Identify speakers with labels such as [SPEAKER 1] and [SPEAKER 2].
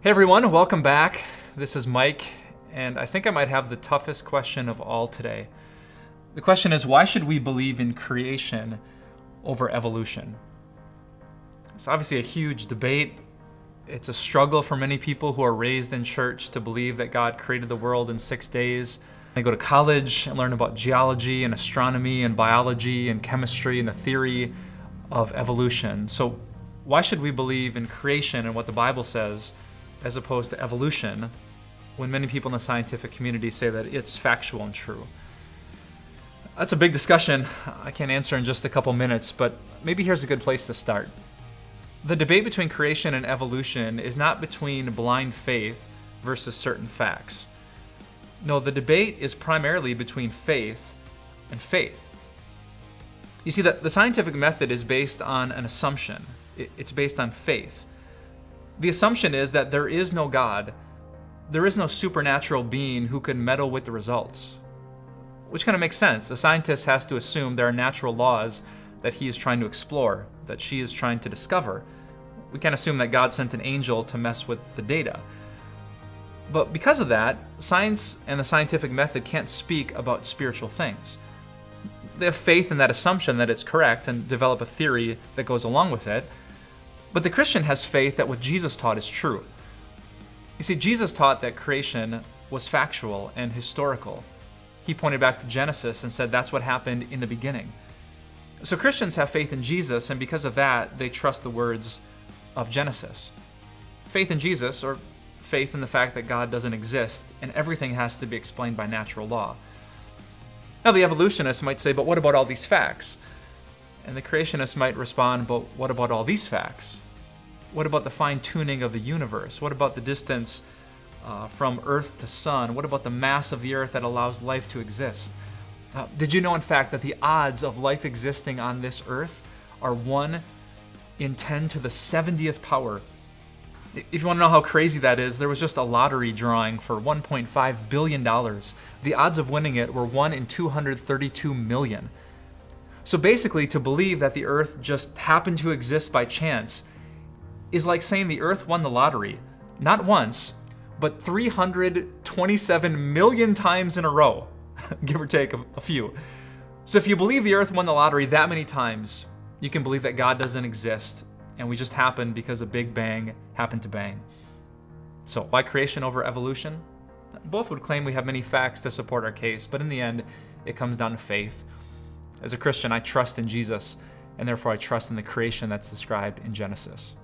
[SPEAKER 1] Hey everyone, welcome back. This is Mike, and I think I might have the toughest question of all today. The question is, why should we believe in creation over evolution? It's obviously a huge debate. It's a struggle for many people who are raised in church to believe that God created the world in 6 days. They go to college and learn about geology and astronomy and biology and chemistry and the theory of evolution. So why should we believe in creation and what the Bible says as opposed to evolution, when many people in the scientific community say that it's factual and true? That's a big discussion I can't answer in just a couple minutes, but maybe here's a good place to start. The debate between creation and evolution is not between blind faith versus certain facts. No, the debate is primarily between faith and faith. You see, the scientific method is based on an assumption. It's based on faith. The assumption is that there is no God, there is no supernatural being who could meddle with the results. Which kind of makes sense. The scientist has to assume there are natural laws that he is trying to explore, that she is trying to discover. We can't assume that God sent an angel to mess with the data. But because of that, science and the scientific method can't speak about spiritual things. They have faith in that assumption that it's correct and develop a theory that goes along with it. But the Christian has faith that what Jesus taught is true. You see, Jesus taught that creation was factual and historical. He pointed back to Genesis and said that's what happened in the beginning. So Christians have faith in Jesus, and because of that, they trust the words of Genesis. Faith in Jesus, or faith in the fact that God doesn't exist and everything has to be explained by natural law. Now, the evolutionists might say, but what about all these facts? And the creationists might respond, but what about all these facts? What about the fine-tuning of the universe? What about the distance from Earth to Sun? What about the mass of the Earth that allows life to exist? Did you know, in fact, that the odds of life existing on this Earth are 1 in 10 to the 70th power? If you want to know how crazy that is, there was just a lottery drawing for $1.5 billion. The odds of winning it were 1 in 232 million. So basically, to believe that the Earth just happened to exist by chance is like saying the Earth won the lottery, not once, but 327 million times in a row, give or take a few. So if you believe the Earth won the lottery that many times, you can believe that God doesn't exist, and we just happened because a big bang happened to bang. So why creation over evolution? Both would claim we have many facts to support our case, but in the end, it comes down to faith. As a Christian, I trust in Jesus, and therefore I trust in the creation that's described in Genesis.